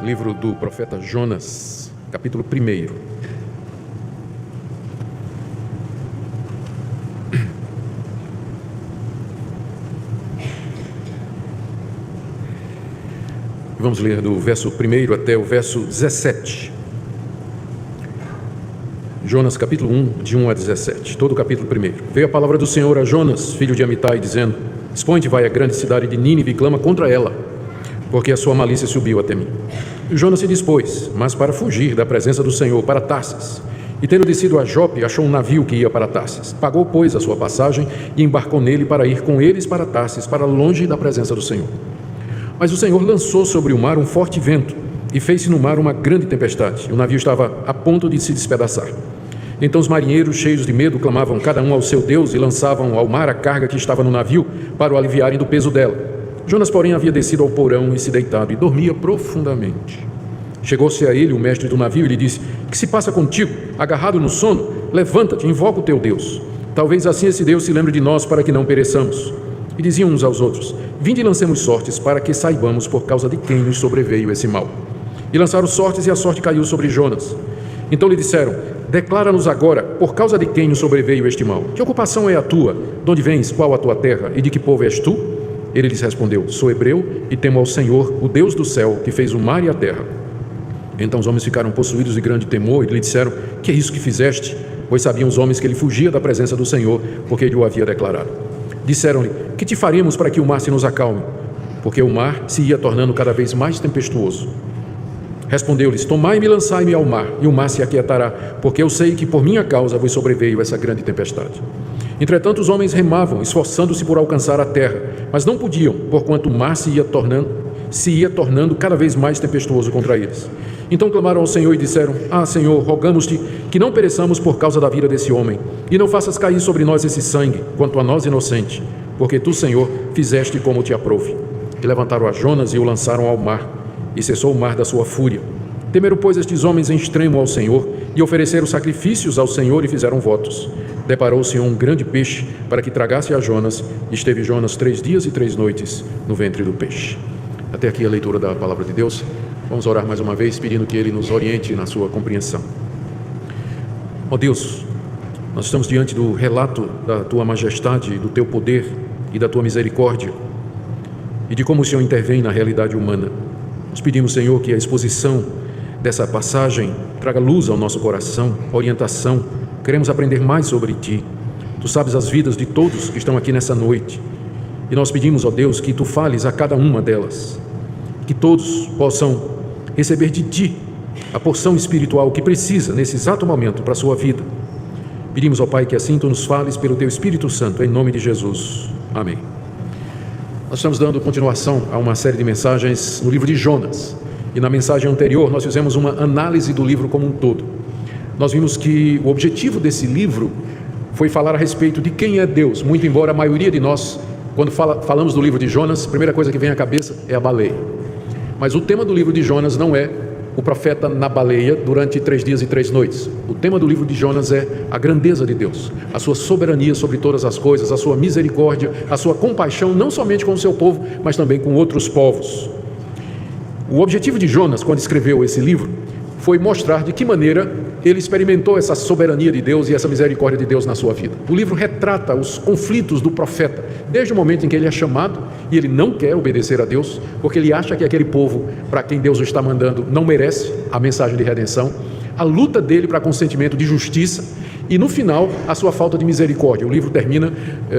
Livro do profeta Jonas, capítulo 1. Vamos ler do verso 1 até o verso 17. Jonas, capítulo 1, de 1 a 17, todo o capítulo 1. Veio a palavra do Senhor a Jonas, filho de Amitai, dizendo: Dispõe-te, vai à grande cidade de Nínive e clama contra ela, porque a sua malícia subiu até mim. E Jonas se dispôs, mas para fugir da presença do Senhor, para Tarsis. E tendo descido a Jope, achou um navio que ia para Tarsis. Pagou, pois, a sua passagem e embarcou nele para ir com eles para Tarsis, para longe da presença do Senhor. Mas o Senhor lançou sobre o mar um forte vento, e fez-se no mar uma grande tempestade. O navio estava a ponto de se despedaçar. Então os marinheiros, cheios de medo, clamavam cada um ao seu Deus e lançavam ao mar a carga que estava no navio, para o aliviarem do peso dela. Jonas, porém, havia descido ao porão e se deitado, e dormia profundamente. Chegou-se a ele o mestre do navio e lhe disse: Que se passa contigo? Agarrado no sono? Levanta-te, invoca o teu Deus. Talvez assim esse Deus se lembre de nós, para que não pereçamos. E diziam uns aos outros: Vinde e lancemos sortes, para que saibamos por causa de quem nos sobreveio esse mal. E lançaram sortes, e a sorte caiu sobre Jonas. Então lhe disseram: Declara-nos agora, por causa de quem nos sobreveio este mal. Que ocupação é a tua? De onde vens? Qual a tua terra? E de que povo és tu? Ele lhes respondeu: Sou hebreu e temo ao Senhor, o Deus do céu, que fez o mar e a terra. Então os homens ficaram possuídos de grande temor e lhe disseram: Que é isso que fizeste? Pois sabiam os homens que ele fugia da presença do Senhor, porque ele o havia declarado. Disseram-lhe: Que te faremos para que o mar se nos acalme? Porque o mar se ia tornando cada vez mais tempestuoso. Respondeu-lhes: Tomai-me e lançai-me ao mar, e o mar se aquietará, porque eu sei que por minha causa vos sobreveio essa grande tempestade. Entretanto os homens remavam, esforçando-se por alcançar a terra, mas não podiam, porquanto o mar se ia tornando cada vez mais tempestuoso contra eles. Então clamaram ao Senhor e disseram: Ah, Senhor, rogamos-te que não pereçamos por causa da vida desse homem, e não faças cair sobre nós esse sangue, quanto a nós inocente, porque tu, Senhor, fizeste como te aprouve. E levantaram a Jonas e o lançaram ao mar, e cessou o mar da sua fúria. Temeram, pois, estes homens em extremo ao Senhor, e ofereceram sacrifícios ao Senhor e fizeram votos. Deparou-se um grande peixe para que tragasse a Jonas, e esteve Jonas 3 dias e 3 noites no ventre do peixe. Até aqui a leitura da palavra de Deus. Vamos orar mais uma vez, pedindo que Ele nos oriente na sua compreensão. Ó Deus, nós estamos diante do relato da Tua majestade, do Teu poder e da Tua misericórdia, e de como o Senhor intervém na realidade humana. Nós pedimos, Senhor, que a exposição dessa passagem traga luz ao nosso coração, orientação. Queremos aprender mais sobre Ti. Tu sabes as vidas de todos que estão aqui nessa noite. E nós pedimos, ó Deus, que Tu fales a cada uma delas. Que todos possam receber de Ti a porção espiritual que precisa nesse exato momento para a sua vida. Pedimos, ó Pai, que assim Tu nos fales pelo Teu Espírito Santo, em nome de Jesus. Amém. Nós estamos dando continuação a uma série de mensagens no livro de Jonas. E na mensagem anterior nós fizemos uma análise do livro como um todo. Nós vimos que o objetivo desse livro foi falar a respeito de quem é Deus, muito embora a maioria de nós, quando falamos do livro de Jonas, a primeira coisa que vem à cabeça é a baleia. Mas o tema do livro de Jonas não é o profeta na baleia durante 3 dias e 3 noites. O tema do livro de Jonas é a grandeza de Deus, a sua soberania sobre todas as coisas, a sua misericórdia, a sua compaixão, não somente com o seu povo, mas também com outros povos. O objetivo de Jonas, quando escreveu esse livro, foi mostrar de que maneira ele experimentou essa soberania de Deus e essa misericórdia de Deus na sua vida. O livro retrata os conflitos do profeta, desde o momento em que ele é chamado e ele não quer obedecer a Deus, porque ele acha que aquele povo para quem Deus o está mandando não merece a mensagem de redenção, a luta dele para consentimento de justiça e, no final, a sua falta de misericórdia. O livro termina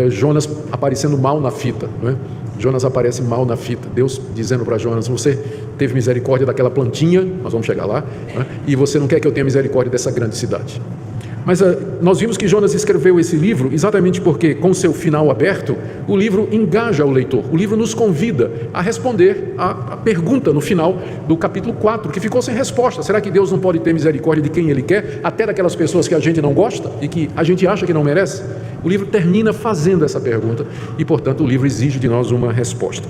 Jonas aparecendo mal na fita, não é? Jonas aparece mal na fita, Deus dizendo para Jonas: você teve misericórdia daquela plantinha, nós vamos chegar lá, né? E você não quer que eu tenha misericórdia dessa grande cidade. Mas nós vimos que Jonas escreveu esse livro exatamente porque, com seu final aberto, o livro engaja o leitor. O livro nos convida a responder a pergunta no final do capítulo 4, que ficou sem resposta. Será que Deus não pode ter misericórdia de quem Ele quer, até daquelas pessoas que a gente não gosta e que a gente acha que não merece? O livro termina fazendo essa pergunta e, portanto, o livro exige de nós uma resposta.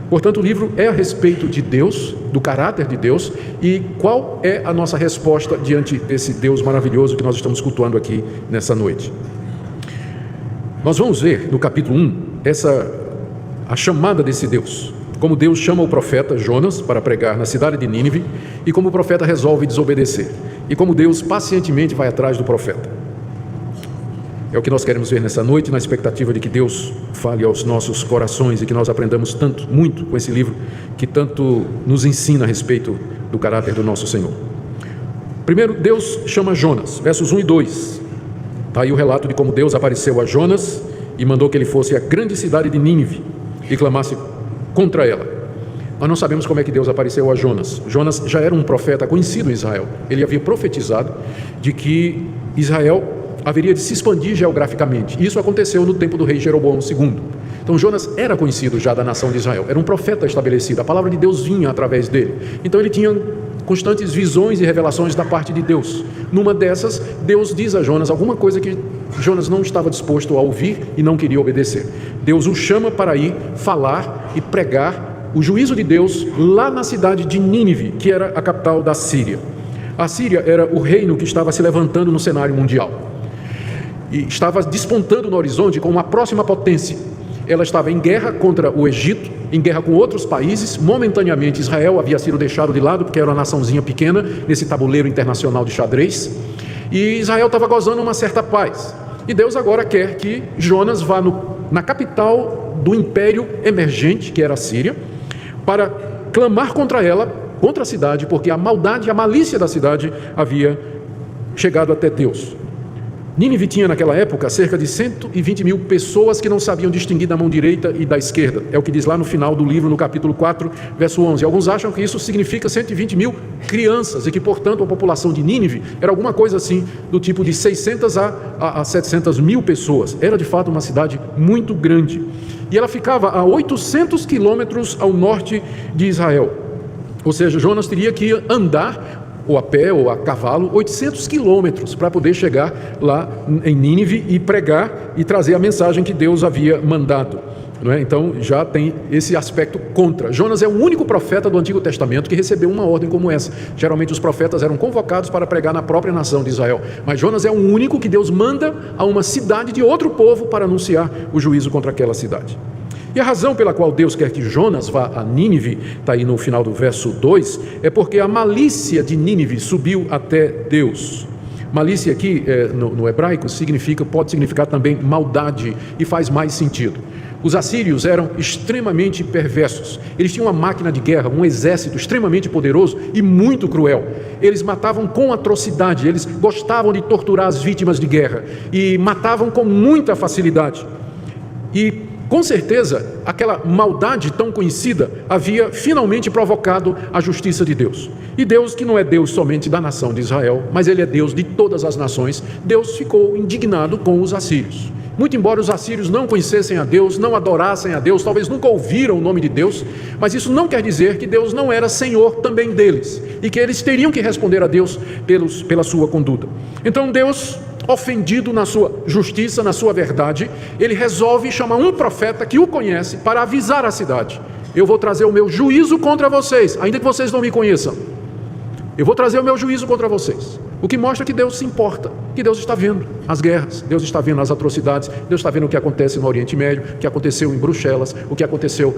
Portanto, o livro é a respeito de Deus, do caráter de Deus, e qual é a nossa resposta diante desse Deus maravilhoso que nós estamos cultuando aqui nessa noite. Nós vamos ver no capítulo 1 a chamada desse Deus. como Deus chama o profeta Jonas para pregar na cidade de Nínive e como o profeta resolve desobedecer e como Deus pacientemente vai atrás do profeta. É o que nós queremos ver nessa noite, na expectativa de que Deus fale aos nossos corações e que nós aprendamos muito com esse livro que tanto nos ensina a respeito do caráter do nosso Senhor. Primeiro, Deus chama Jonas, versos 1 e 2. Está aí o relato de como Deus apareceu a Jonas e mandou que ele fosse à grande cidade de Nínive e clamasse contra ela. Nós não sabemos como é que Deus apareceu a Jonas. Jonas já era um profeta conhecido em Israel. Ele havia profetizado de que Israel haveria de se expandir geograficamente. Isso aconteceu no tempo do rei Jeroboão II. Então Jonas era conhecido já da nação de Israel. Era um profeta estabelecido. A palavra de Deus vinha através dele. Então ele tinha constantes visões e revelações da parte de Deus. Numa dessas, Deus diz a Jonas alguma coisa que Jonas não estava disposto a ouvir e não queria obedecer. Deus o chama para ir falar e pregar o juízo de Deus lá na cidade de Nínive, que era a capital da Síria. A Síria era o reino que estava se levantando no cenário mundial e estava despontando no horizonte como uma próxima potência. Ela estava em guerra contra o Egito, em guerra com outros países. Momentaneamente Israel havia sido deixado de lado porque era uma naçãozinha pequena nesse tabuleiro internacional de xadrez, e Israel estava gozando uma certa paz. E Deus agora quer que Jonas vá na capital do império emergente, que era a Síria, para clamar contra ela, contra a cidade, porque a maldade e a malícia da cidade havia chegado até Deus. Nínive tinha naquela época cerca de 120 mil pessoas que não sabiam distinguir da mão direita e da esquerda. É o que diz lá no final do livro, no capítulo 4, verso 11. Alguns acham que isso significa 120 mil crianças e que, portanto, a população de Nínive era alguma coisa assim, do tipo de 600 a 700 mil pessoas. Era, de fato, uma cidade muito grande. E ela ficava a 800 quilômetros ao norte de Israel. Ou seja, Jonas teria que andar ou a pé, ou a cavalo, 800 quilômetros para poder chegar lá em Nínive e pregar e trazer a mensagem que Deus havia mandado. Não é? Então já tem esse aspecto contra. Jonas é o único profeta do Antigo Testamento que recebeu uma ordem como essa. Geralmente os profetas eram convocados para pregar na própria nação de Israel, mas Jonas é o único que Deus manda a uma cidade de outro povo para anunciar o juízo contra aquela cidade. E a razão pela qual Deus quer que Jonas vá a Nínive, está aí no final do verso 2, é porque a malícia de Nínive subiu até Deus. Malícia aqui, no hebraico, pode significar também maldade, e faz mais sentido. Os assírios eram extremamente perversos. Eles tinham uma máquina de guerra, um exército extremamente poderoso e muito cruel. Eles matavam com atrocidade, eles gostavam de torturar as vítimas de guerra e matavam com muita facilidade. E com certeza, aquela maldade tão conhecida havia finalmente provocado a justiça de Deus. E Deus, que não é Deus somente da nação de Israel, mas Ele é Deus de todas as nações, Deus ficou indignado com os assírios. Muito embora os assírios não conhecessem a Deus, não adorassem a Deus, talvez nunca ouviram o nome de Deus, mas isso não quer dizer que Deus não era Senhor também deles, e que eles teriam que responder a Deus pela sua conduta. Então Deus, ofendido na sua justiça, na sua verdade, ele resolve chamar um profeta que o conhece para avisar a cidade: eu vou trazer o meu juízo contra vocês, ainda que vocês não me conheçam. Eu vou trazer o meu juízo contra vocês. O que mostra que Deus se importa, que Deus está vendo as guerras, Deus está vendo as atrocidades, Deus está vendo o que acontece no Oriente Médio, o que aconteceu em Bruxelas, o que aconteceu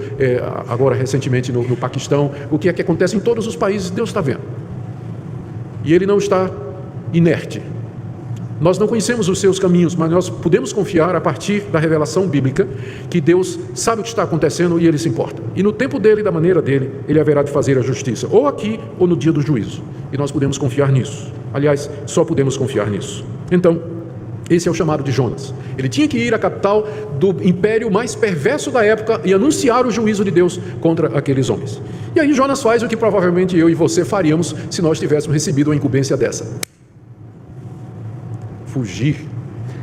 agora recentemente no Paquistão, o que é que acontece em todos os países, Deus está vendo. E Ele não está inerte. Nós não conhecemos os seus caminhos, mas nós podemos confiar a partir da revelação bíblica que Deus sabe o que está acontecendo e Ele se importa. E no tempo dele, da maneira dele, Ele haverá de fazer a justiça, ou aqui ou no dia do juízo. E nós podemos confiar nisso. Aliás, só podemos confiar nisso. Então, esse é o chamado de Jonas. Ele tinha que ir à capital do império mais perverso da época e anunciar o juízo de Deus contra aqueles homens. E aí Jonas faz o que provavelmente eu e você faríamos se nós tivéssemos recebido uma incumbência dessa: fugir.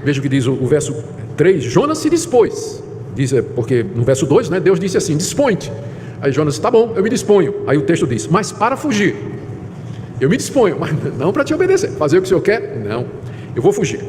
Veja o que diz o verso 3, Jonas se dispôs, porque no verso 2, Deus disse assim: dispõe-te. Aí Jonas disse: tá bom, eu me disponho. Aí o texto diz: mas para fugir. Eu me disponho, mas não para te obedecer. Fazer o que o Senhor quer? Não, eu vou fugir.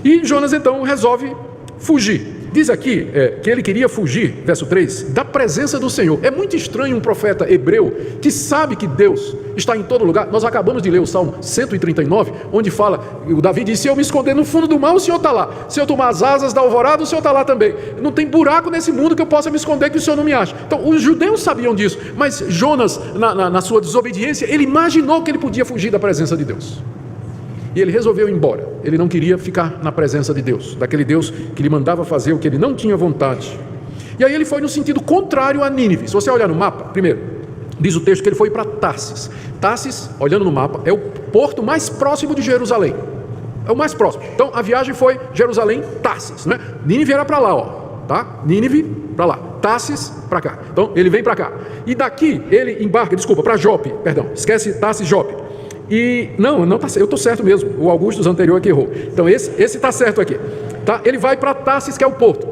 E Jonas então resolve fugir. Diz aqui que ele queria fugir, verso 3, da presença do Senhor. É muito estranho um profeta hebreu que sabe que Deus está em todo lugar. Nós acabamos de ler o Salmo 139, onde fala, o Davi disse: se eu me esconder no fundo do mar, o Senhor está lá. Se eu tomar as asas da alvorada, o Senhor está lá também. Não tem buraco nesse mundo que eu possa me esconder que o Senhor não me acha. Então, os judeus sabiam disso, mas Jonas, na sua desobediência, ele imaginou que ele podia fugir da presença de Deus. E ele resolveu ir embora. Ele não queria ficar na presença de Deus, daquele Deus que lhe mandava fazer o que ele não tinha vontade. E aí ele foi no sentido contrário a Nínive. Se você olhar no mapa, primeiro, diz o texto que ele foi para Tarsis. Tarsis, olhando no mapa, é o porto mais próximo de Jerusalém. É o mais próximo. Então a viagem foi Jerusalém-Tarsis, né? Nínive era para lá, ó, tá? Nínive para lá, Tarsis para cá. Então ele vem para cá. E daqui ele embarca, para Jope, perdão, esquece Tarsis, Jope. E não tá, eu estou certo mesmo, o Augustus anterior que errou. Então esse está certo aqui, tá? Ele vai para Tarsis, que é o porto,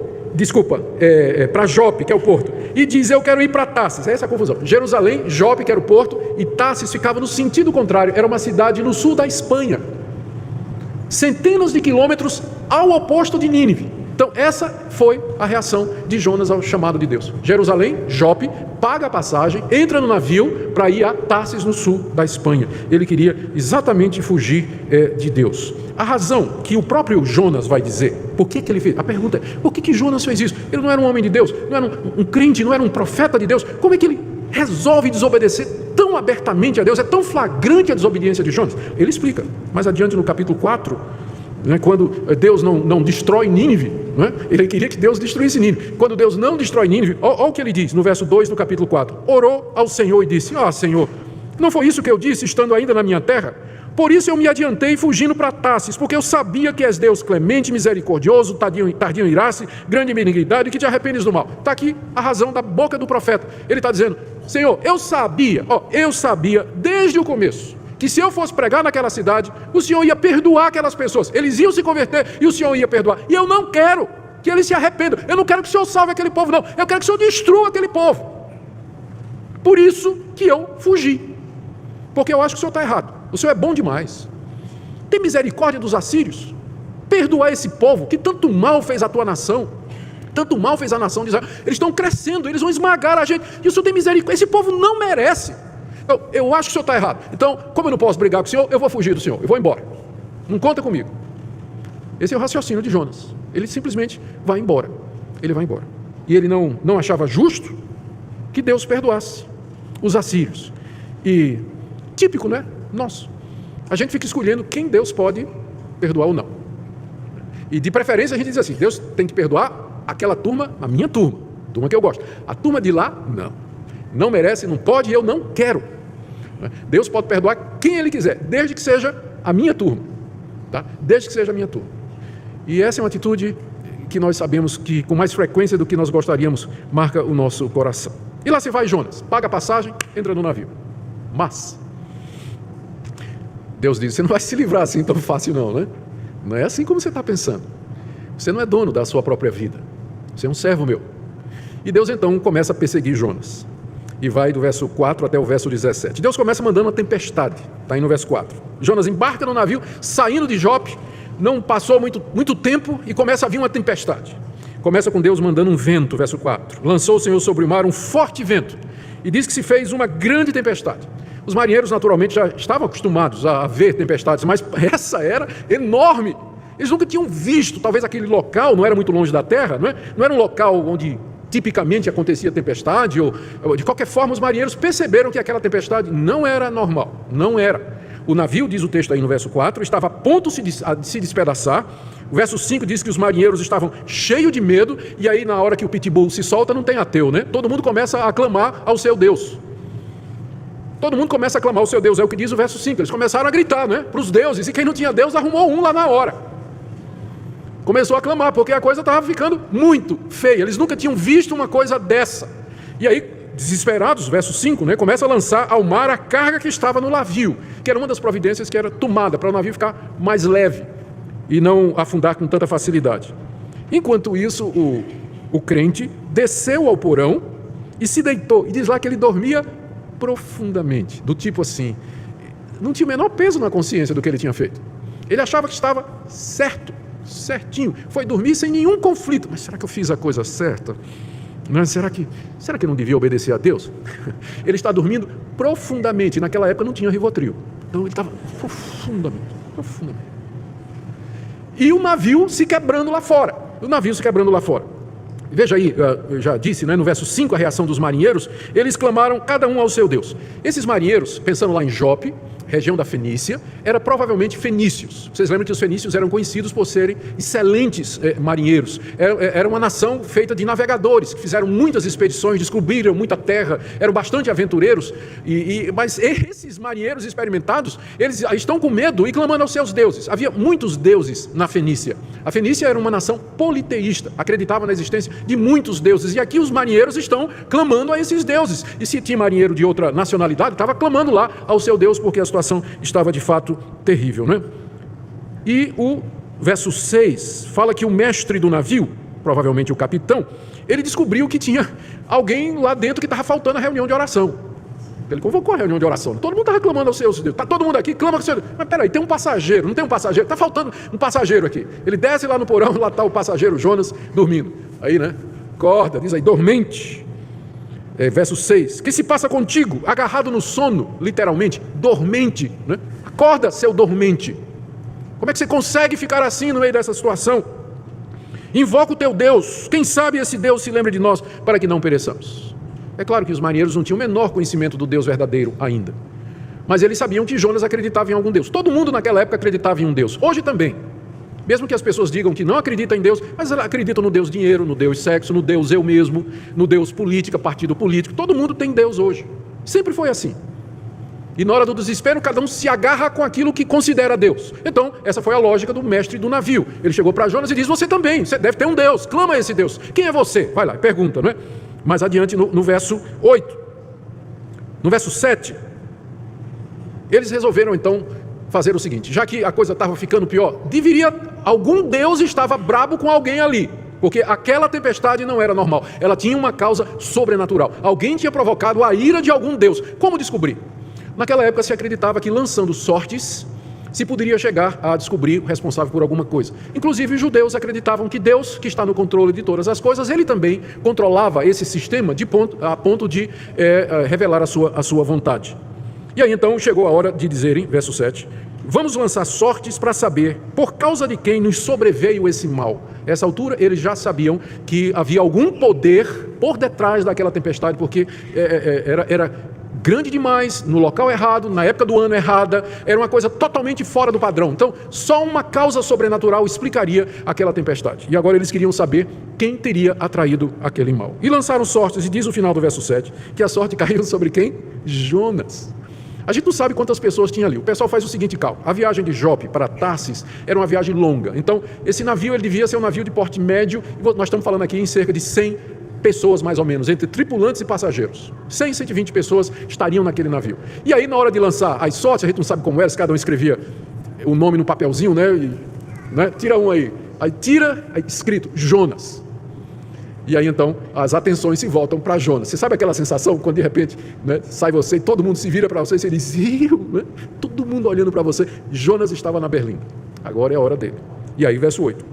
para Jope, que é o porto, e diz: eu quero ir para Tarsis. É essa a confusão. Jerusalém, Jope, que era o porto, e Tarsis ficava no sentido contrário, era uma cidade no sul da Espanha, centenas de quilômetros ao oposto de Nínive. Então essa foi a reação de Jonas ao chamado de Deus. Jerusalém, Jope, paga a passagem, entra no navio para ir a Tarsis, no sul da Espanha. Ele queria exatamente fugir de Deus. A razão que o próprio Jonas vai dizer, por que ele fez? A pergunta é: por que Jonas fez isso? Ele não era um homem de Deus, não era um crente, não era um profeta de Deus. Como é que ele resolve desobedecer tão abertamente a Deus? É tão flagrante a desobediência de Jonas. Ele explica mais adiante no capítulo 4, quando Deus não destrói Nínive, ele queria que Deus destruísse Nínive. Quando Deus não destrói Nínive, olha o que ele diz no verso 2 do capítulo 4: orou ao Senhor e disse: Senhor, não foi isso que eu disse estando ainda na minha terra? Por isso eu me adiantei fugindo para Tarsis, porque eu sabia que és Deus clemente, misericordioso, tardio em irar-se, grande em benignidade, e que te arrependes do mal. Está aqui a razão da boca do profeta. Ele está dizendo: Senhor, eu sabia desde o começo que se eu fosse pregar naquela cidade, o Senhor ia perdoar aquelas pessoas, eles iam se converter e o Senhor ia perdoar. E eu não quero que eles se arrependam, eu não quero que o Senhor salve aquele povo, não, eu quero que o Senhor destrua aquele povo. Por isso que eu fugi, porque eu acho que o Senhor está errado. O Senhor é bom demais. Tem misericórdia dos assírios, perdoar esse povo que tanto mal fez a tua nação, tanto mal fez a nação de Israel. Eles estão crescendo, eles vão esmagar a gente, e o Senhor tem misericórdia. Esse povo não merece. Eu acho que o Senhor está errado. Então, como eu não posso brigar com o Senhor, eu vou fugir do Senhor, eu vou embora. Não conta comigo. Esse é o raciocínio de Jonas. Ele simplesmente vai embora. Ele vai embora. E ele não achava justo que Deus perdoasse os assírios. E típico, né? Nosso. A gente fica escolhendo quem Deus pode perdoar ou não. E de preferência a gente diz assim: Deus tem que perdoar aquela turma, a minha turma que eu gosto. A turma de lá, não merece, não pode, e eu não quero. Deus pode perdoar quem Ele quiser, desde que seja a minha turma, tá? Desde que seja a minha turma. E essa é uma atitude que nós sabemos que, com mais frequência do que nós gostaríamos, marca o nosso coração. E lá se vai Jonas, paga a passagem, entra no navio. Mas Deus diz: você não vai se livrar assim tão fácil não, né? Não é assim como você está pensando. Você não é dono da sua própria vida, você é um servo meu. E Deus então começa a perseguir Jonas. E vai do verso 4 até o verso 17. Deus começa mandando uma tempestade, está aí no verso 4. Jonas embarca no navio, saindo de Jope, não passou muito tempo e começa a vir uma tempestade. Começa com Deus mandando um vento, verso 4. Lançou o Senhor sobre o mar um forte vento, e diz que se fez uma grande tempestade. Os marinheiros naturalmente já estavam acostumados a ver tempestades, mas essa era enorme. Eles nunca tinham visto, talvez aquele local não era muito longe da terra, não era um local onde tipicamente acontecia tempestade, ou de qualquer forma os marinheiros perceberam que aquela tempestade não era normal, não era. O navio, diz o texto aí no verso 4, estava a ponto de se despedaçar. O verso 5 diz que os marinheiros estavam cheios de medo, e aí na hora que o pitbull se solta não tem ateu, né? Todo mundo começa a clamar ao seu Deus. Todo mundo começa a clamar ao seu Deus, é o que diz o verso 5, eles começaram a gritar, né? Para os deuses, e quem não tinha Deus arrumou um lá na hora. Começou a clamar, porque a coisa estava ficando muito feia. Eles nunca tinham visto uma coisa dessa. E aí, desesperados, verso 5, começa a lançar ao mar a carga que estava no navio, que era uma das providências que era tomada para o navio ficar mais leve e não afundar com tanta facilidade. Enquanto isso, o crente desceu ao porão e se deitou. E diz lá que ele dormia profundamente, do tipo assim, não tinha o menor peso na consciência do que ele tinha feito. Ele achava que estava certo. certinho, foi dormir sem nenhum conflito. Mas será que eu fiz a coisa certa? Será que eu não devia obedecer a Deus? Ele está dormindo profundamente. Naquela época não tinha Rivotril. Então ele estava profundamente. E o navio se quebrando lá fora. Veja aí, eu já disse, no verso 5, a reação dos marinheiros. Eles clamaram cada um ao seu Deus. Esses marinheiros, pensando lá em Jope, região da Fenícia, era provavelmente fenícios. Vocês lembram que os fenícios eram conhecidos por serem excelentes marinheiros. Era uma nação feita de navegadores, que fizeram muitas expedições, descobriram muita terra, eram bastante aventureiros. Mas esses marinheiros experimentados, eles estão com medo e clamando aos seus deuses. Havia muitos deuses na Fenícia. A Fenícia era uma nação politeísta, acreditava na existência de muitos deuses. E aqui os marinheiros estão clamando a esses deuses. E se tinha marinheiro de outra nacionalidade, estava clamando lá ao seu Deus, porque a situação estava de fato terrível, E o verso 6 fala que o mestre do navio, provavelmente o capitão, ele descobriu que tinha alguém lá dentro que estava faltando a reunião de oração. Ele convocou a reunião de oração. Todo mundo está reclamando aos seus deuses. Está todo mundo aqui, clama com o seu Deus. Mas peraí, tem um passageiro, não tem um passageiro? Está faltando um passageiro aqui. Ele desce lá no porão, lá está o passageiro Jonas dormindo. Aí, acorda, diz aí, dormente. Verso 6, que se passa contigo, agarrado no sono, literalmente, dormente, Acorda, seu dormente. Como é que você consegue ficar assim no meio dessa situação? Invoca o teu Deus, quem sabe esse Deus se lembre de nós, para que não pereçamos. É claro que os marinheiros não tinham o menor conhecimento do Deus verdadeiro ainda, mas eles sabiam que Jonas acreditava em algum Deus. Todo mundo naquela época acreditava em um Deus, hoje também. Mesmo que as pessoas digam que não acreditam em Deus, mas elas acreditam no Deus dinheiro, no Deus sexo, no Deus eu mesmo, no Deus política, partido político. Todo mundo tem Deus hoje. Sempre foi assim. E na hora do desespero, cada um se agarra com aquilo que considera Deus. Então, essa foi a lógica do mestre do navio. Ele chegou para Jonas e disse, você também, você deve ter um Deus, clama a esse Deus. Quem é você? Vai lá, pergunta, Mais adiante, no verso 8. No verso 7, eles resolveram então fazer o seguinte, já que a coisa estava ficando pior, algum Deus estava brabo com alguém ali, porque aquela tempestade não era normal, ela tinha uma causa sobrenatural, alguém tinha provocado a ira de algum Deus. Como descobrir? Naquela época se acreditava que lançando sortes, se poderia chegar a descobrir o responsável por alguma coisa. Inclusive os judeus acreditavam que Deus, que está no controle de todas as coisas, ele também controlava esse sistema a ponto de revelar a sua vontade. E aí então chegou a hora de dizerem, verso 7, vamos lançar sortes para saber por causa de quem nos sobreveio esse mal. Nessa altura eles já sabiam que havia algum poder por detrás daquela tempestade, porque era grande demais, no local errado, na época do ano errada, era uma coisa totalmente fora do padrão. Então só uma causa sobrenatural explicaria aquela tempestade. E agora eles queriam saber quem teria atraído aquele mal. E lançaram sortes, e diz o final do verso 7, que a sorte caiu sobre quem? Jonas. A gente não sabe quantas pessoas tinha ali. O pessoal faz o seguinte cálculo. A viagem de Jope para Tarsis era uma viagem longa. Então, esse navio ele devia ser um navio de porte médio. E nós estamos falando aqui em cerca de 100 pessoas, mais ou menos, entre tripulantes e passageiros. 100, 120 pessoas estariam naquele navio. E aí, na hora de lançar as sortes, a gente não sabe como era, se cada um escrevia o nome no papelzinho, Tira um aí. Aí tira, aí escrito, Jonas. E aí então as atenções se voltam para Jonas. Você sabe aquela sensação quando de repente sai você e todo mundo se vira para você e você diz, todo mundo olhando para você. Jonas estava na berlinda. Agora é a hora dele. E aí verso 8.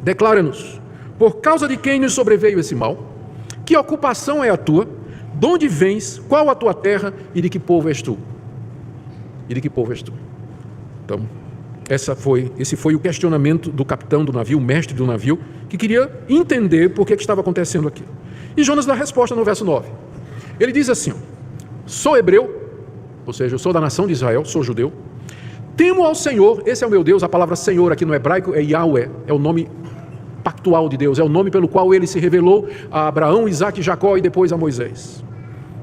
Declara-nos, por causa de quem nos sobreveio esse mal, que ocupação é a tua, de onde vens, qual a tua terra e de que povo és tu? Então, esse foi o questionamento do capitão do navio, o mestre do navio, que queria entender por que estava acontecendo aquilo. E Jonas dá a resposta no verso 9. Ele diz assim, sou hebreu, ou seja, eu sou da nação de Israel, sou judeu, temo ao Senhor, esse é o meu Deus, a palavra Senhor aqui no hebraico é Yahweh, é o nome pactual de Deus, é o nome pelo qual ele se revelou a Abraão, Isaque, Jacó e depois a Moisés.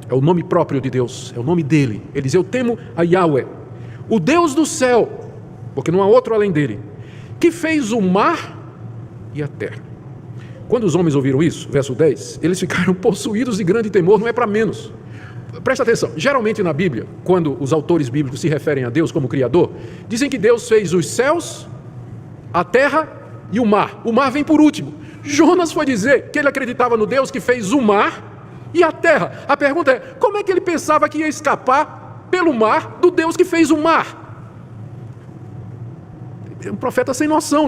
É o nome próprio de Deus, é o nome dele. Ele diz, eu temo a Yahweh, o Deus do céu, porque não há outro além dele, que fez o mar e a terra. Quando os homens ouviram isso, verso 10, eles ficaram possuídos de grande temor, não é para menos. Presta atenção, geralmente na Bíblia, quando os autores bíblicos se referem a Deus como Criador, dizem que Deus fez os céus, a terra e o mar. O mar vem por último. Jonas foi dizer que ele acreditava no Deus que fez o mar e a terra. A pergunta é, como é que ele pensava que ia escapar pelo mar do Deus que fez o mar? É um profeta sem noção,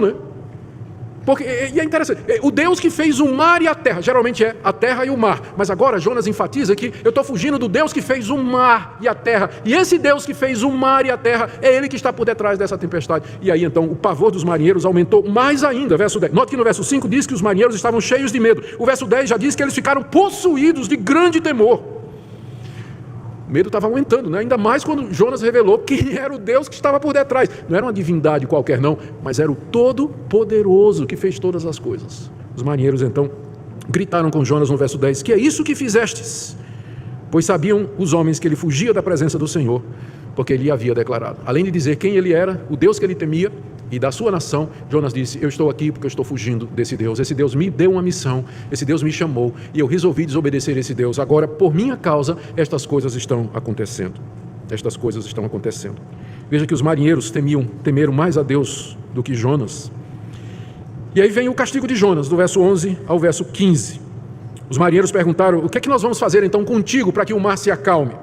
Porque, e é interessante, o Deus que fez o mar e a terra, geralmente é a terra e o mar, mas agora Jonas enfatiza que eu estou fugindo do Deus que fez o mar e a terra, e esse Deus que fez o mar e a terra, é Ele que está por detrás dessa tempestade. E aí então o pavor dos marinheiros aumentou mais ainda, verso 10. Note que no verso 5 diz que os marinheiros estavam cheios de medo, o verso 10 já diz que eles ficaram possuídos de grande temor. O medo estava aumentando, né? Ainda mais quando Jonas revelou quem era o Deus que estava por detrás. Não era uma divindade qualquer não, mas era o Todo-Poderoso que fez todas as coisas. Os marinheiros então gritaram com Jonas no verso 10, que é isso que fizestes? Pois sabiam os homens que ele fugia da presença do Senhor, porque ele havia declarado. Além de dizer quem ele era, o Deus que ele temia, e da sua nação, Jonas disse, eu estou aqui porque eu estou fugindo desse Deus. Esse Deus me deu uma missão, esse Deus me chamou, e eu resolvi desobedecer esse Deus. Agora, por minha causa, estas coisas estão acontecendo. Estas coisas estão acontecendo. Veja que os marinheiros temeram mais a Deus do que Jonas. E aí vem o castigo de Jonas, do verso 11 ao verso 15. Os marinheiros perguntaram, o que é que nós vamos fazer então contigo para que o mar se acalme?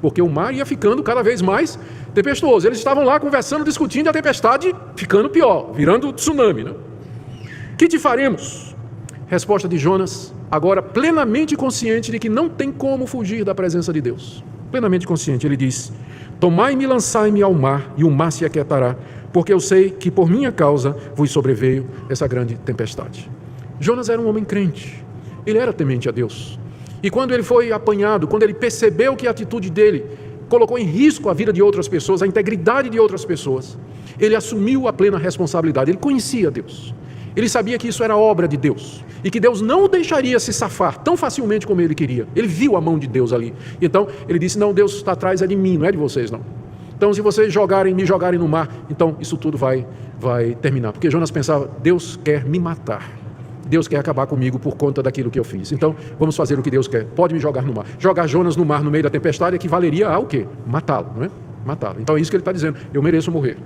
Porque o mar ia ficando cada vez mais tempestuoso. Eles estavam lá conversando, discutindo, e a tempestade ficando pior, virando tsunami, né? Que te faremos? Resposta de Jonas, agora plenamente consciente de que não tem como fugir da presença de Deus. Plenamente consciente, ele diz, tomai-me e lançai-me ao mar, e o mar se aquietará, porque eu sei que por minha causa vos sobreveio essa grande tempestade. Jonas era um homem crente, ele era temente a Deus. E quando ele foi apanhado, quando ele percebeu que a atitude dele colocou em risco a vida de outras pessoas, a integridade de outras pessoas, ele assumiu a plena responsabilidade. Ele conhecia Deus. Ele sabia que isso era obra de Deus e que Deus não o deixaria se safar tão facilmente como ele queria. Ele viu a mão de Deus ali. Então ele disse, não, Deus está atrás é de mim, não é de vocês não. Então se vocês me jogarem no mar, então isso tudo vai terminar. Porque Jonas pensava, Deus quer me matar. Deus quer acabar comigo por conta daquilo que eu fiz. Então, vamos fazer o que Deus quer. Pode me jogar no mar. Jogar Jonas no mar no meio da tempestade equivaleria a o quê? Matá-lo, não é? Matá-lo. Então é isso que ele está dizendo. Eu mereço morrer.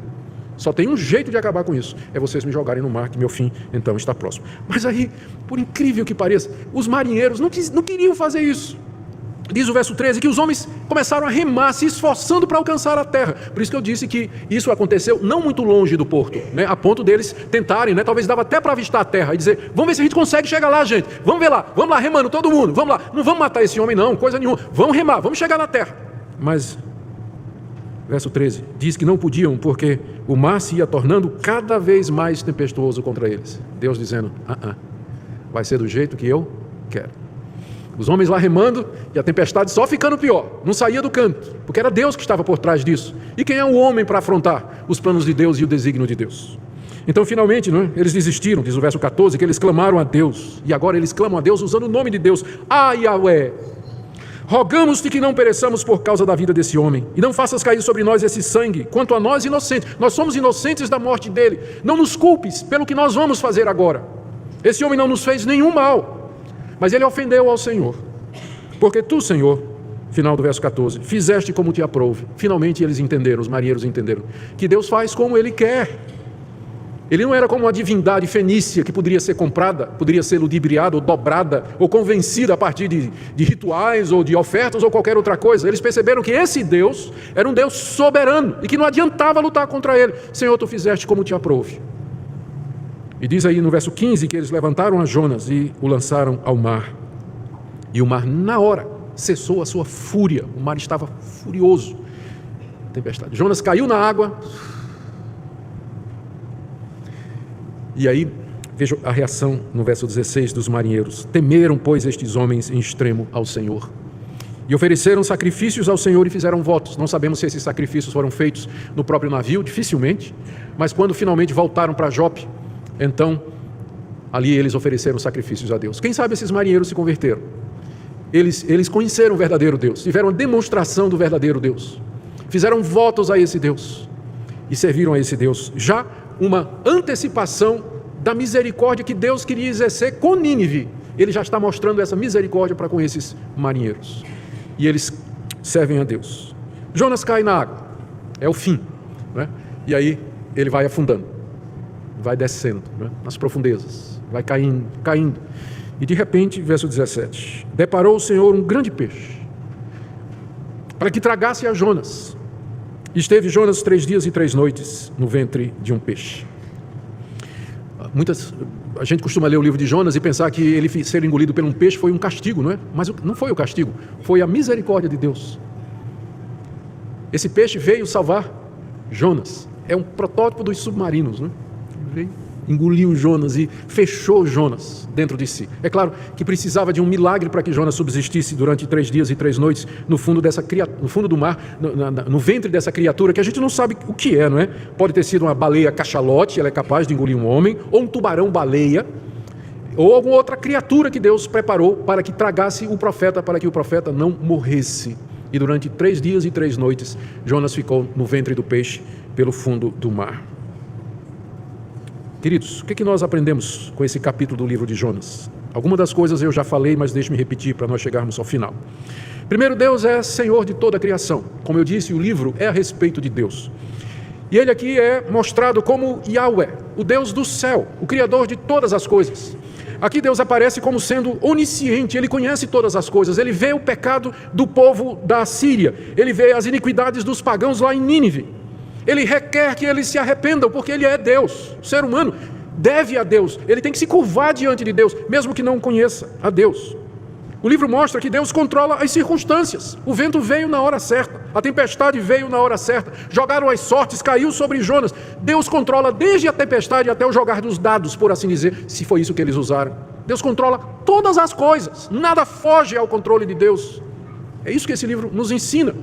Só tem um jeito de acabar com isso. É vocês me jogarem no mar, que meu fim, então, está próximo. Mas aí, por incrível que pareça, os marinheiros não queriam fazer isso. Diz o verso 13 que os homens começaram a remar, se esforçando para alcançar a terra. Por isso que eu disse que isso aconteceu não muito longe do porto, né? A ponto deles tentarem, né? Talvez dava até para avistar a terra e dizer, vamos ver se a gente consegue chegar lá, gente. Vamos lá, remando todo mundo, vamos lá. Não vamos matar esse homem não, coisa nenhuma. Vamos remar, vamos chegar na terra. Mas, verso 13, diz que não podiam porque o mar se ia tornando cada vez mais tempestuoso contra eles. Deus dizendo, vai ser do jeito que eu quero. Os homens lá remando e a tempestade só ficando pior, não saía do canto, porque era Deus que estava por trás disso. E quem é o homem para afrontar os planos de Deus e o desígnio de Deus? Então finalmente, não é? Eles desistiram, diz o verso 14, que eles clamaram a Deus, e agora eles clamam a Deus usando o nome de Deus. Yahweh, rogamos-te que não pereçamos por causa da vida desse homem, e não faças cair sobre nós esse sangue, quanto a nós inocentes. Nós somos inocentes da morte dele, não nos culpes pelo que nós vamos fazer agora. Esse homem não nos fez nenhum mal, mas ele ofendeu ao Senhor, porque tu, Senhor, final do verso 14, fizeste como te aprouve. Finalmente eles entenderam, os marinheiros entenderam, que Deus faz como Ele quer. Ele não era como uma divindade fenícia que poderia ser comprada, poderia ser ludibriada ou dobrada, ou convencida a partir de rituais ou de ofertas ou qualquer outra coisa. Eles perceberam que esse Deus era um Deus soberano e que não adiantava lutar contra Ele. Senhor, tu fizeste como te aprouve. E diz aí no verso 15 que eles levantaram a Jonas e o lançaram ao mar. E o mar, na hora, cessou a sua fúria. O mar estava furioso. Tempestade. Jonas caiu na água. E aí, veja a reação no verso 16 dos marinheiros. Temeram, pois, estes homens em extremo ao Senhor. E ofereceram sacrifícios ao Senhor e fizeram votos. Não sabemos se esses sacrifícios foram feitos no próprio navio, dificilmente. Mas quando finalmente voltaram para Jope, então, ali eles ofereceram sacrifícios a Deus. Quem sabe esses marinheiros se converteram. Eles conheceram o verdadeiro Deus, tiveram a demonstração do verdadeiro Deus. Fizeram votos a esse Deus e serviram a esse Deus. Já uma antecipação da misericórdia que Deus queria exercer com Nínive. Ele já está mostrando essa misericórdia para com esses marinheiros. E eles servem a Deus. Jonas cai na água. É o fim, né? E aí ele vai afundando. Vai descendo, né, nas profundezas, vai caindo. E de repente, verso 17, deparou o Senhor um grande peixe, para que tragasse a Jonas. E esteve Jonas 3 dias e 3 noites no ventre de um peixe. Muitas A gente costuma ler o livro de Jonas e pensar que ele ser engolido por um peixe foi um castigo, não é? Mas não foi o castigo, foi a misericórdia de Deus. Esse peixe veio salvar Jonas. É um protótipo dos submarinos, não é? Veio, engoliu Jonas e fechou Jonas dentro de si. É claro que precisava de um milagre para que Jonas subsistisse durante 3 dias e 3 noites no fundo no fundo do mar, no ventre dessa criatura que a gente não sabe o que é, não é? Pode ter sido uma baleia cachalote, ela é capaz de engolir um homem, ou um tubarão-baleia, ou alguma outra criatura que Deus preparou para que tragasse o profeta, para que o profeta não morresse. E durante 3 dias e 3 noites, Jonas ficou no ventre do peixe pelo fundo do mar. Queridos, o que nós aprendemos com esse capítulo do livro de Jonas? Algumas das coisas eu já falei, mas deixe-me repetir para nós chegarmos ao final. Primeiro, Deus é Senhor de toda a criação. Como eu disse, o livro é a respeito de Deus. E Ele aqui é mostrado como Yahweh, o Deus do céu, o Criador de todas as coisas. Aqui Deus aparece como sendo onisciente, Ele conhece todas as coisas, Ele vê o pecado do povo da Síria, Ele vê as iniquidades dos pagãos lá em Nínive. Ele requer que eles se arrependam, porque Ele é Deus. O ser humano deve a Deus, ele tem que se curvar diante de Deus, mesmo que não conheça a Deus. O livro mostra que Deus controla as circunstâncias. O vento veio na hora certa, a tempestade veio na hora certa, jogaram as sortes, caiu sobre Jonas. Deus controla desde a tempestade até o jogar dos dados, por assim dizer, se foi isso que eles usaram. Deus controla todas as coisas, nada foge ao controle de Deus. É isso que esse livro nos ensina.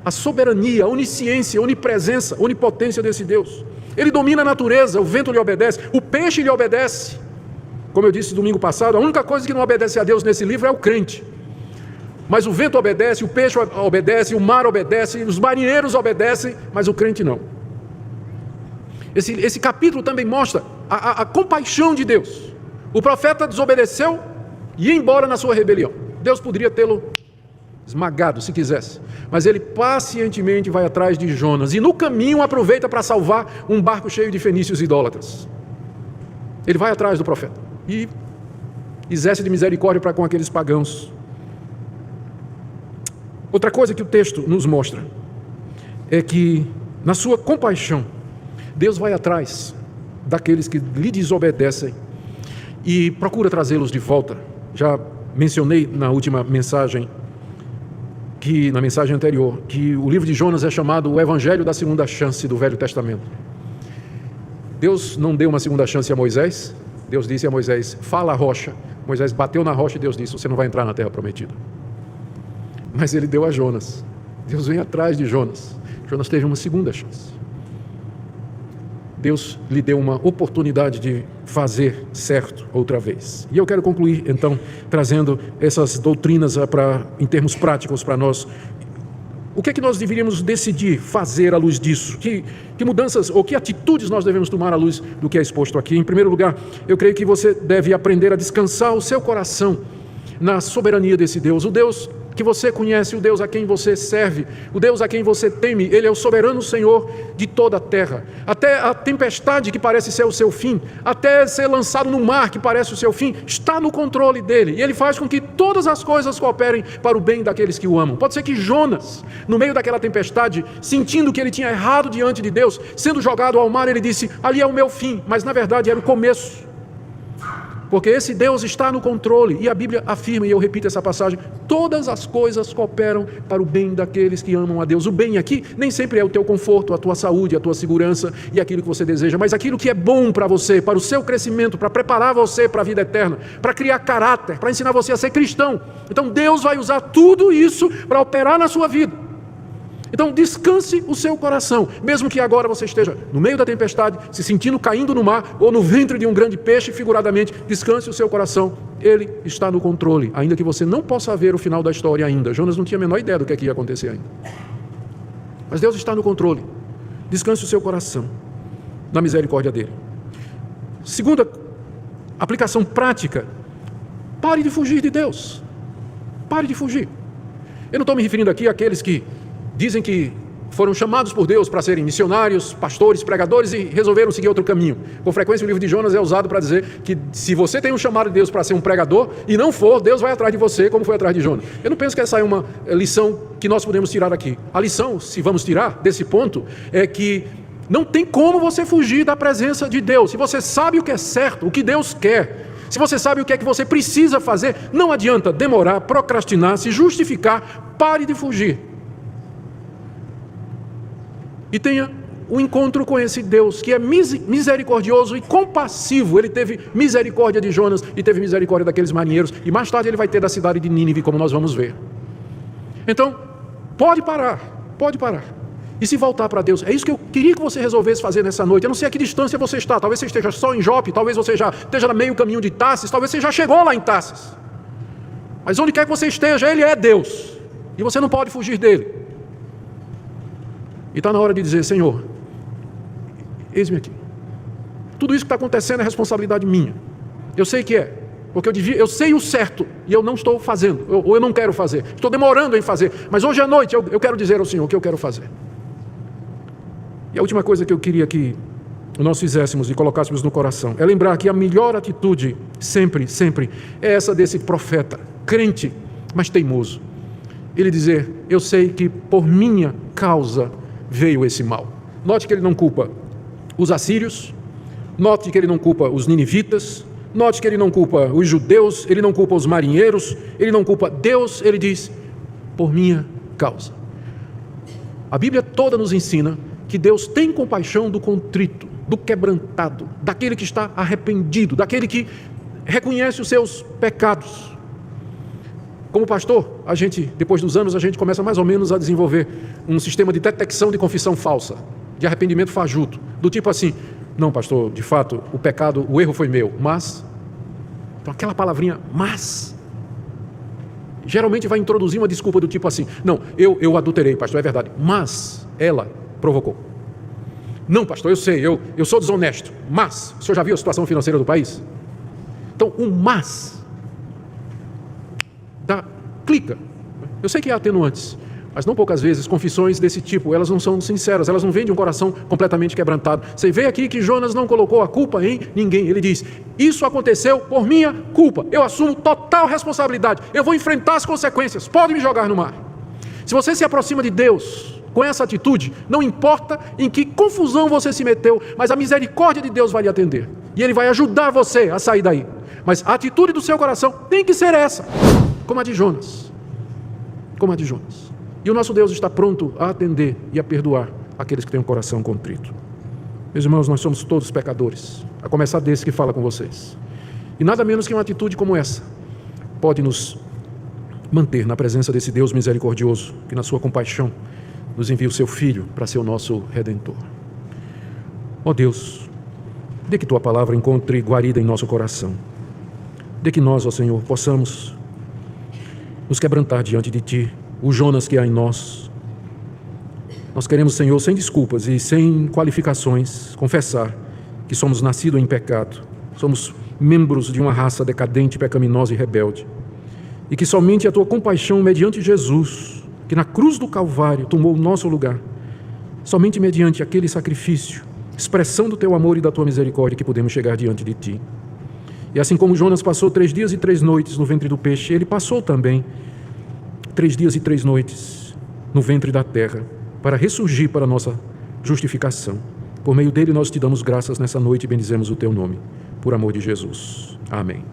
A soberania, a onisciência, a onipresença, a onipotência desse Deus. Ele domina a natureza, o vento lhe obedece, o peixe lhe obedece. Como eu disse domingo passado, a única coisa que não obedece a Deus nesse livro é o crente. Mas o vento obedece, o peixe obedece, o mar obedece, os marinheiros obedecem, mas o crente não. Esse capítulo também mostra a compaixão de Deus. O profeta desobedeceu e ia embora na sua rebelião. Deus poderia tê-lo esmagado se quisesse, mas ele pacientemente vai atrás de Jonas e no caminho aproveita para salvar um barco cheio de fenícios idólatras. Ele vai atrás do profeta e exerce de misericórdia para com aqueles pagãos. Outra coisa que o texto nos mostra é que na sua compaixão Deus vai atrás daqueles que lhe desobedecem e procura trazê-los de volta. Já mencionei na última mensagem, na mensagem anterior, que o livro de Jonas é chamado o Evangelho da Segunda Chance do Velho Testamento. Deus não deu uma segunda chance a Moisés. Deus disse a Moisés, fala a rocha. Moisés bateu na rocha e Deus disse, você não vai entrar na terra prometida. Mas ele deu a Jonas. Deus vem atrás de Jonas. Jonas teve uma segunda chance. Deus lhe deu uma oportunidade de fazer certo outra vez. E eu quero concluir, então, trazendo essas doutrinas em termos práticos para nós. O que é que nós deveríamos decidir fazer à luz disso? Que mudanças ou que atitudes nós devemos tomar à luz do que é exposto aqui? Em primeiro lugar, eu creio que você deve aprender a descansar o seu coração na soberania desse Deus. O Deus que você conhece, o Deus a quem você serve, o Deus a quem você teme, Ele é o soberano Senhor de toda a terra. Até a tempestade que parece ser o seu fim, até ser lançado no mar que parece o seu fim, está no controle dEle. E Ele faz com que todas as coisas cooperem para o bem daqueles que o amam. Pode ser que Jonas, no meio daquela tempestade, sentindo que ele tinha errado diante de Deus, sendo jogado ao mar, ele disse, ali é o meu fim, mas na verdade era o começo. Porque esse Deus está no controle, e a Bíblia afirma, e eu repito essa passagem, todas as coisas cooperam para o bem daqueles que amam a Deus. O bem aqui nem sempre é o teu conforto, a tua saúde, a tua segurança e aquilo que você deseja, mas aquilo que é bom para você, para o seu crescimento, para preparar você para a vida eterna, para criar caráter, para ensinar você a ser cristão. Então Deus vai usar tudo isso para operar na sua vida. Então descanse o seu coração, mesmo que agora você esteja no meio da tempestade, se sentindo caindo no mar, ou no ventre de um grande peixe, figuradamente, descanse o seu coração, Ele está no controle, ainda que você não possa ver o final da história ainda. Jonas não tinha a menor ideia do que ia acontecer ainda. Mas Deus está no controle, descanse o seu coração, na misericórdia dEle. Segunda aplicação prática, pare de fugir de Deus, pare de fugir. Eu não estou me referindo aqui àqueles que dizem que foram chamados por Deus para serem missionários, pastores, pregadores e resolveram seguir outro caminho. Com frequência o livro de Jonas é usado para dizer que se você tem um chamado de Deus para ser um pregador e não for, Deus vai atrás de você como foi atrás de Jonas. Eu não penso que essa é uma lição que nós podemos tirar aqui. A lição, se vamos tirar desse ponto, é que Não tem como você fugir da presença de Deus. Se você sabe o que é certo, o que Deus quer, se você sabe o que é que você precisa fazer, não adianta demorar, procrastinar, se justificar. Pare de fugir. E tenha o encontro com esse Deus que é misericordioso e compassivo. Ele teve misericórdia de Jonas e teve misericórdia daqueles marinheiros, e mais tarde ele vai ter da cidade de Nínive, como nós vamos ver. Então, pode parar. E se voltar para Deus. É isso que eu queria que você resolvesse fazer nessa noite. Eu não sei a que distância você está. Talvez você esteja só em Jope, talvez você já esteja no meio caminho de Tarsis, talvez você já chegou lá em Tarsis. Mas onde quer que você esteja, Ele é Deus. E você não pode fugir dEle. E está na hora de dizer: Senhor, eis-me aqui. Tudo isso que está acontecendo é responsabilidade minha. Eu sei que é. Porque eu sei o certo e eu não estou fazendo. Ou eu não quero fazer. Estou demorando em fazer. Mas hoje à noite eu quero dizer ao Senhor o que eu quero fazer. E a última coisa que eu queria que nós fizéssemos e colocássemos no coração é lembrar que a melhor atitude, sempre, é essa desse profeta, crente, mas teimoso. Ele dizer: eu sei que por minha causa veio esse mal. Note que ele não culpa os assírios, note que ele não culpa os ninivitas, note que ele não culpa os judeus, ele não culpa os marinheiros, ele não culpa Deus, ele diz: por minha causa. A Bíblia toda nos ensina que Deus tem compaixão do contrito, do quebrantado, daquele que está arrependido, daquele que reconhece os seus pecados. Como pastor, depois dos anos, a gente começa mais ou menos a desenvolver um sistema de detecção de confissão falsa, de arrependimento fajuto, do tipo assim: não, pastor, de fato, o erro foi meu, mas... Então aquela palavrinha, mas... geralmente vai introduzir uma desculpa do tipo assim: não, eu adulterei, pastor, é verdade, mas ela provocou. Não, pastor, eu sei, eu sou desonesto, mas... O senhor já viu a situação financeira do país? Então, o mas... clica. Eu sei que há atenuantes, mas não poucas vezes confissões desse tipo, elas não são sinceras, elas não vêm de um coração completamente quebrantado. Você vê aqui que Jonas não colocou a culpa em ninguém. Ele diz: isso aconteceu por minha culpa, eu assumo total responsabilidade, eu vou enfrentar as consequências, pode me jogar no mar. Se você se aproxima de Deus com essa atitude, não importa em que confusão você se meteu, mas a misericórdia de Deus vai lhe atender, e Ele vai ajudar você a sair daí. Mas a atitude do seu coração tem que ser essa, como a de Jonas. E o nosso Deus está pronto a atender e a perdoar aqueles que têm um coração contrito. Meus irmãos, nós somos todos pecadores, a começar desse que fala com vocês. E nada menos que uma atitude como essa pode nos manter na presença desse Deus misericordioso, que na sua compaixão nos envia o seu Filho para ser o nosso Redentor. Ó Deus, dê que Tua palavra encontre guarida em nosso coração. Dê que nós, ó Senhor, possamos nos quebrantar diante de Ti, o Jonas que há em nós. Nós queremos, Senhor, sem desculpas e sem qualificações, confessar que somos nascidos em pecado, somos membros de uma raça decadente, pecaminosa e rebelde, e que somente a Tua compaixão mediante Jesus, que na cruz do Calvário tomou o nosso lugar, somente mediante aquele sacrifício, expressão do Teu amor e da Tua misericórdia, que podemos chegar diante de Ti. E assim como Jonas passou 3 dias e 3 noites no ventre do peixe, ele passou também 3 dias e 3 noites no ventre da terra, para ressurgir para a nossa justificação. Por meio dele nós te damos graças nessa noite e bendizemos o Teu nome, por amor de Jesus. Amém.